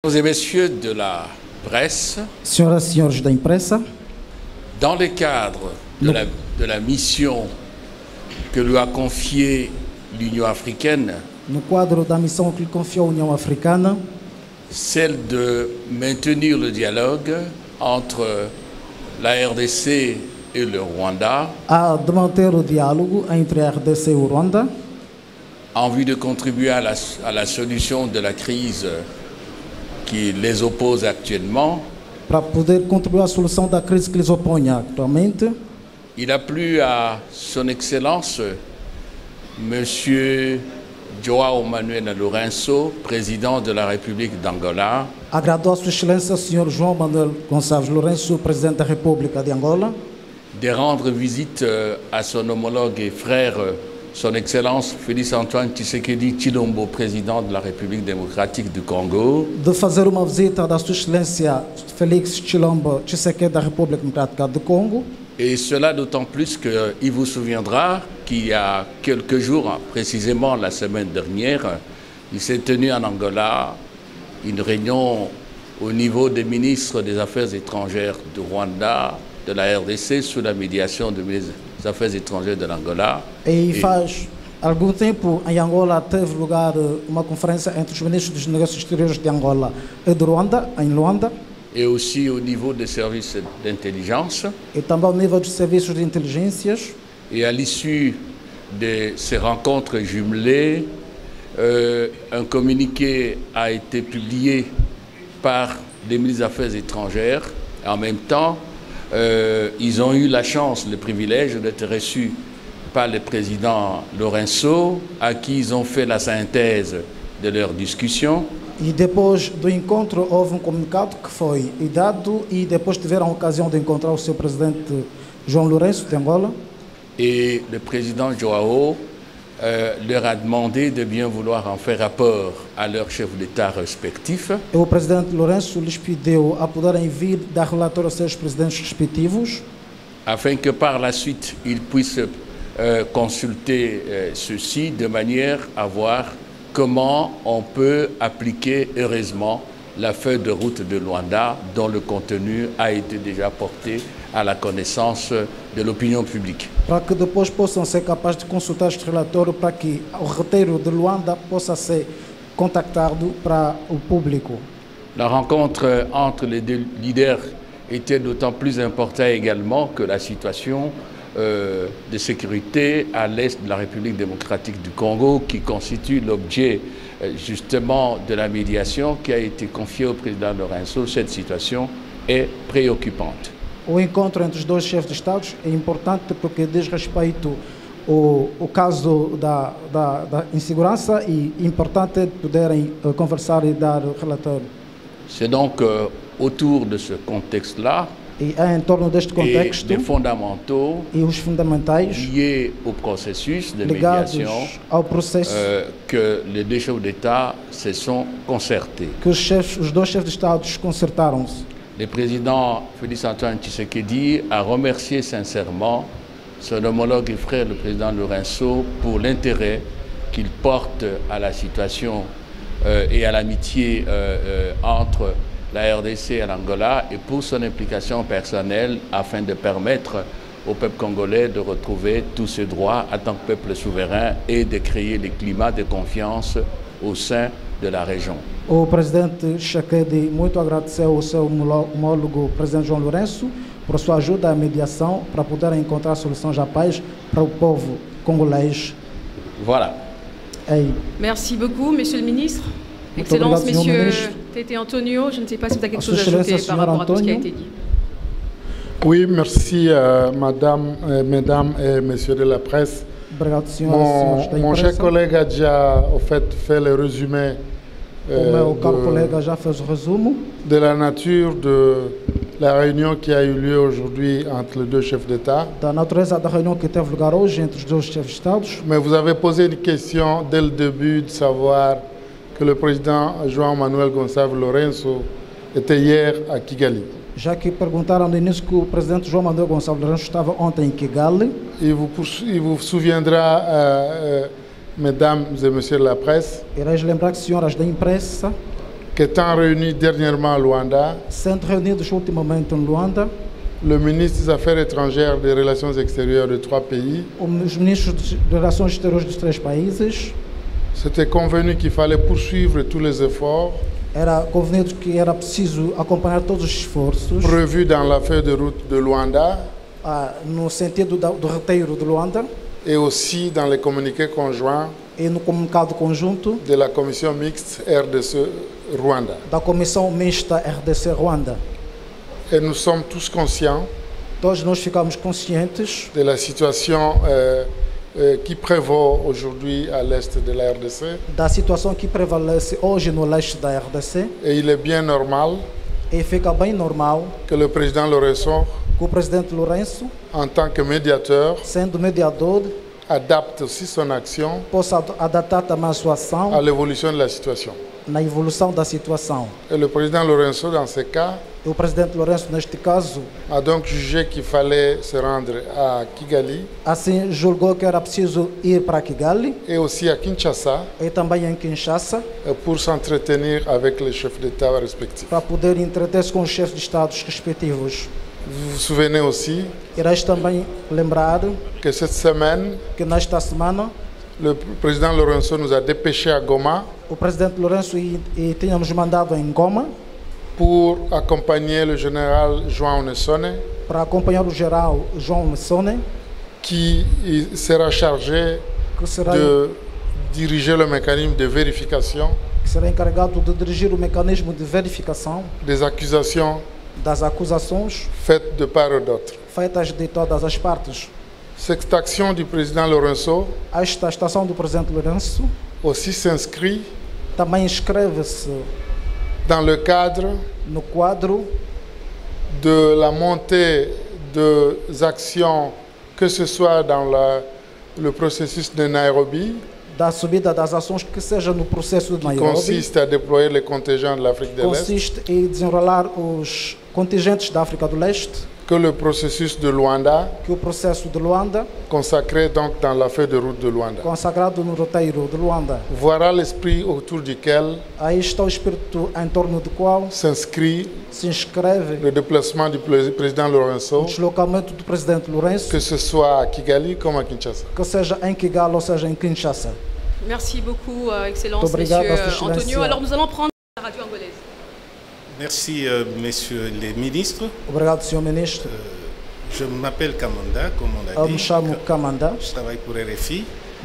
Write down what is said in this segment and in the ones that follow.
Mesdames et messieurs de la presse, Senhoras e senhores da imprensa, dans le cadre de la mission que lui a confiée l'Union africaine, no quadro da missão que lhe confiou a União Africana, celle de maintenir le dialogue entre la RDC et le Rwanda, há de manter o diálogo entre a RDC e o Ruanda, en vue de contribuer à la solution de la crise qui les oppose actuellement. para poder contribuir à solução da crise que lhes opõe atualmente. Il a plu à son Excellence, Monsieur João Manuel Lourenço, président de la République d'Angola, Agradou a Sua Excelência, o Sr. João Manuel Gonçalves Lourenço, presidente da República de Angola, de rendre visite à son homologue et frère, son Excellence Félix Antoine Tshisekedi Tshilombo, président de la République démocratique du Congo, de fazer uma visita da Sua Excelência Félix Tshilombo Tshisekedi da República Democrática do Congo. et cela d'autant plus qu'il vous souviendra qu'il y a quelques jours, précisément la semaine dernière, il s'est tenu en Angola une réunion au niveau des ministres des Affaires étrangères du Rwanda, de la RDC, sous la médiation des ministres des Affaires étrangères de l'Angola. E faz algum tempo em Angola teve lugar uma conferência entre os ministros dos negócios exteriores de Angola e de Ruanda, em Luanda, Et aussi au niveau des services d'intelligence. e também ao nível dos serviços de inteligências. Et à l'issue de ces rencontres jumelées, un communiqué a été publié par les ministres des Affaires étrangères. Et en même temps, ils ont eu la chance, le privilège d'être reçus par le président Lourenço, à qui ils ont fait la synthèse de leur discussion. E depois do encontro houve comunicado que foi dado e depois tiveram a ocasião de encontrar o seu presidente João Lourenço de Angola. Et le président João leur a demandé de bien vouloir en faire rapport à leurs chefs d'État respectifs. E o presidente Lourenço lhes pediu a poderem vir dar relatório aos seus presidentes respectivos, afin que par la suite, ils puissent consulter ceci de manière à voir comment on peut appliquer heureusement la feuille de route de Luanda dont le contenu a été déjà porté à la connaissance de l'opinion publique. para que depois possam ser capazes de consultar este relatório para que o roteiro de Luanda possa ser contactado para o público. La rencontre entre les deux leaders était d'autant plus importante également que la situation de sécurité à l'est de la République démocratique du Congo, qui constitue l'objet justement de la médiation qui a été confiée au président Lourenço, cette situation est préoccupante. O encontro entre os dois chefes de Estados é importante porque diz respeito ao caso da insegurança e importante poderem conversar e dar relatório. C'est donc autour de ce contexte-là E é em torno deste et contexto des fondamentaux e os fundamentais liés au processus de ligados médiation ao processo que les deux chefs d'État se sont concertés. que os dois chefes de Estados concertaram-se. Le président Félix Antoine Tshisekedi a remercié sincèrement son homologue et frère, le président Lourenço, pour l'intérêt qu'il porte à la situation et à l'amitié entre la RDC et l'Angola et pour son implication personnelle afin de permettre au peuple congolais de retrouver tous ses droits en tant que peuple souverain et de créer le climat de confiance au sein de la région. O presidente Tshisekedi muito agradeceu ao seu homólogo presidente João Lourenço por sua ajuda à mediação para poderem encontrar soluções à paz para o povo congolês. Voilà. Merci beaucoup, Monsieur le Ministre. Muito Excellence, obrigado, Sr. Monsieur Ministro. Tété Antonio, je ne sais pas si vous avez quelque À chose à Sua ajouter Excelência, par rapport à tout ce qui a Antonio. été dit. Oui, merci mesdames et messieurs de la presse. Obrigado, senhoras e senhores da Mon cher imprensa. collègue a déjà au fait fait le résumé O meu caro colega já fez o resumo de la nature de la réunion qui a eu lieu aujourd'hui entre les deux chefs d'État. da natureza da reunião que teve lugar hoje entre os dois chefes de Estados. Mais vous avez posé une question dès le début de savoir que le président João Manuel Gonçalves Lourenço était hier à Kigali. Já que perguntaram no início que o presidente João Manuel Gonçalves Lourenço estava ontem em Kigali. Il vous souviendra, mesdames et messieurs de la presse, Irei lembrar que senhoras da imprensa qu'étant réunis dernièrement à Luanda, sendo reunidos ultimamente em Luanda, le ministre des Affaires étrangères et des Relations extérieures de 3 pays, os ministros de Relações Exteriores dos 3 países, c'était convenu qu'il fallait poursuivre tous les efforts era convenido que era preciso acompanhar todos os esforços prévus dans la feuille de route de Luanda no sentido do roteiro de Luanda et aussi dans les communiqués conjoints e no comunicado conjunto de la commission mixte RDC-Rwanda. da Comissão Mista RDC-Rwanda. Et nous sommes tous conscients Todos nós ficamos conscientes de la situation qui prévaut aujourd'hui à l'est de la RDC. da situação que prevalece hoje no leste da RDC Et il est bien normal e fica bem normal que le président Lourenço, que o presidente Lourenço, en tant que médiateur, sendo mediador, adapte aussi son action possa adaptar também a sua à ação l'évolution de la situation. na evolução da situação. Et le président Lourenço, dans ce cas, O presidente Lourenço, neste caso, a donc jugé qu'il fallait se rendre à Kigali assim julgou que era preciso ir para Kigali et aussi à Kinshasa e também em Kinshasa pour s'entretenir avec les chefs d'État respectifs. para poder entreter-se com os chefes de Estados respectivos. Vous vous souvenez aussi Irás também lembrar que cette semaine, que nesta semana le président Lourenço nous a dépêchés à Goma o presidente Lourenço e tínhamos mandado em Goma pour accompagner le général João Nessone, para acompanhar o general João Nessone, qui sera chargé que será de diriger le mécanisme de vérification encarregado de dirigir o mecanismo de verificação des accusations das acusações faites de part et d'autre. feitas de todas as partes. Cette action du président Lourenço Esta estação do presidente Lourenço aussi s'inscrit também inscreve-se dans le cadre no quadro de la montée des actions, que ce soit dans le processus de Nairobi, da subida das ações, que seja no processo de qui Nairobi, consiste à déployer les contingents de l'Afrique de l'Est, consiste em desenrolar os contingentes da África do Leste, que le processus de Luanda, que o processo de Luanda, consacré donc dans la feuille de route de Luanda. consagrado no roteiro de Luanda. Voilà l'esprit autour duquel Aí está o espírito em torno do qual s'inscrit se inscreve le déplacement du président o Lourenço, deslocamento do presidente Lourenço, que ce soit à Kigali comme à Kinshasa. que seja em Kigali ou seja em Kinshasa. Merci beaucoup, Excellence, Muito obrigado, Monsieur Vossa Excelência. Antonio. Alors nous allons prendre la radio angolaise. Merci, messieurs les ministres. Obrigado, senhor ministro. Je m'appelle Kamanda, comme on Eu l'a me dit. chamo Kamanda, Je travaille pour RFI.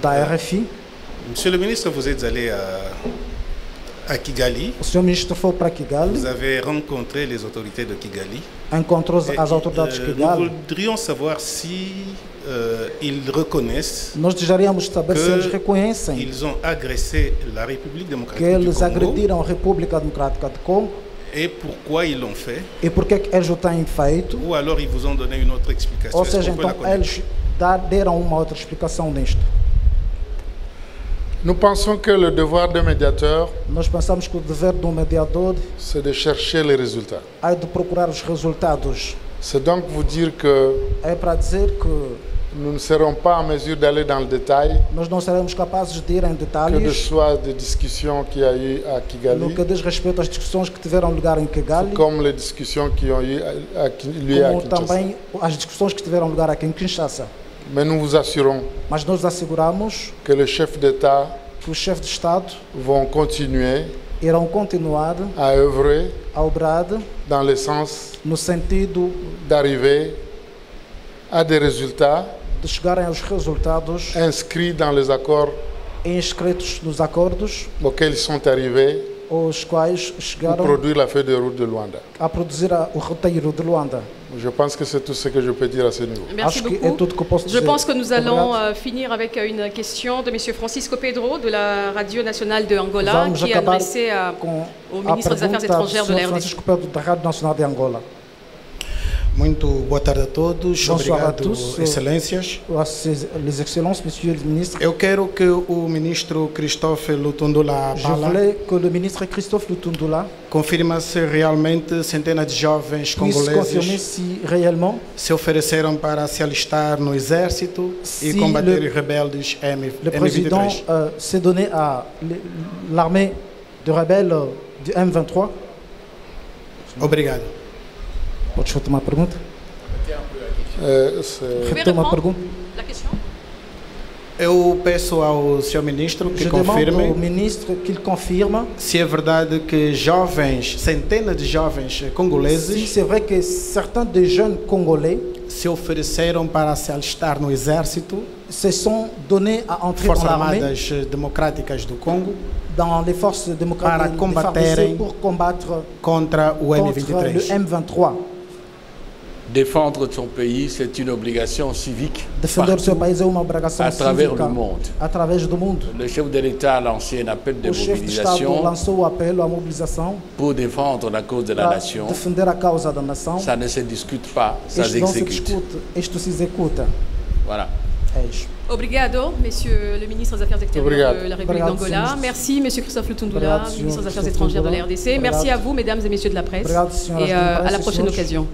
da RFI. Monsieur le ministre, vous êtes allé à Kigali. O senhor ministro foi para Kigali, Vous avez rencontré les autorités de Kigali. encontrou Et, as autoridades de nous Kigali. voudrions savoir si ils reconnaissent Nós desejaríamos saber se eles que reconhecem ils ont agressé la République que démocratique du eles Congo agrediram a República Democrática do Congo et pourquoi ils l'ont fait. e por que eles o têm feito. Ou alors ils vous ont donné une autre explication. Ou Est-ce seja, qu'on peut la então connaître? eles deram uma outra explicação nisto. Nous pensons que le devoir de médiateur, Nós pensamos que o dever de um mediador c'est de chercher les résultats. é de procurar os resultados. C'est donc vous dire que É para dizer que nous ne serons pas en mesure d'aller dans le détail, nós não seremos capazes de ir em que de detalhes soit des discussions qu'il y a eu à no Kigali, que diz respeito às discussões que tiveram lugar em Kigali, comme les discussions qui ont eu lieu à como Kinshasa. também as discussões que tiveram lugar aqui em Kinshasa. Mais nous vous assurons Mas nós asseguramos que les chefs d'État que os chefes de Estado vont continuer irão continuar à œuvrer a obrar dans le sens no sentido d'arriver à des résultats de chegarem aos resultados inscrits dans les accords inscritos nos acordos, auxquels ils sont arrivés os quais pour chegaram produire la feuille de route de Luanda. a produzir o roteiro de Luanda. Je pense que c'est tout ce que je peux dire à ce niveau. Merci Acho que é beaucoup. tudo que eu posso Je dizer. pense que nous allons Obrigado. finir avec une question de M. Francisco Pedro de la Radio Nationale de Angola, Vamos qui est acabar adressée com au a ministre des Affaires pergunta do étrangères de Sr. la RDC. Francisco Pedro da Rádio Nacional de Angola. Muito boa tarde a todos. Bonsoir à Obrigado, tous. excelências. Les excellences, Monsieur le ministre, Eu quero que o ministro Christophe Lutundula je Bala voulais que le ministre Christophe Lutundula confirme se realmente centenas de jovens puisse confirmer congoleses si réellement se ofereceram para se alistar no exército Si e combater le- rebeldes le président M23. s'est donné à l'armée de rebelles do M23. Obrigado. Podes retomar a pergunta? Vous pouvez Retoma a reprendre pergunta. la question? Eu peço ao senhor ministro que Je demande au confirme ministre qu'il confirme se é verdade que jovens, centenas de jovens si congoleses c'est vrai que certains des jeunes Congolais se ofereceram para se alistar no exército, se sont donnés à entrer Forças dans l'armée, Armadas Democráticas do Congo, dans les forces Para démocratiques combaterem pour combattre contra o contre le M23. M23. Défendre son pays, c'est une obligation civique Defender o seu partout, país é uma obrigação à travers cívica le monde. através do mundo. Le chef de l'État a lancé un appel de O chefe de Estado mobilisation lançou o apelo à mobilisation pour défendre la cause de la para nation. defender a causa da nação. Ça ne se discute pas, ça Isto não se s'exécute. discute, isto se executa. Voilà. É isso. Obrigado, Monsieur le ministre des Affaires extérieures Obrigado. de la République Obrigado, d'Angola. senhor. Merci, Monsieur Christophe Lutundula, Obrigado, senhor ministre des Affaires Christophe étrangères de la Lutundula. RDC. Merci Obrigado. à vous, Mesdames et Messieurs de la presse. Obrigado, senhoras Et da à imprensa la e prochaine senhores. occasion.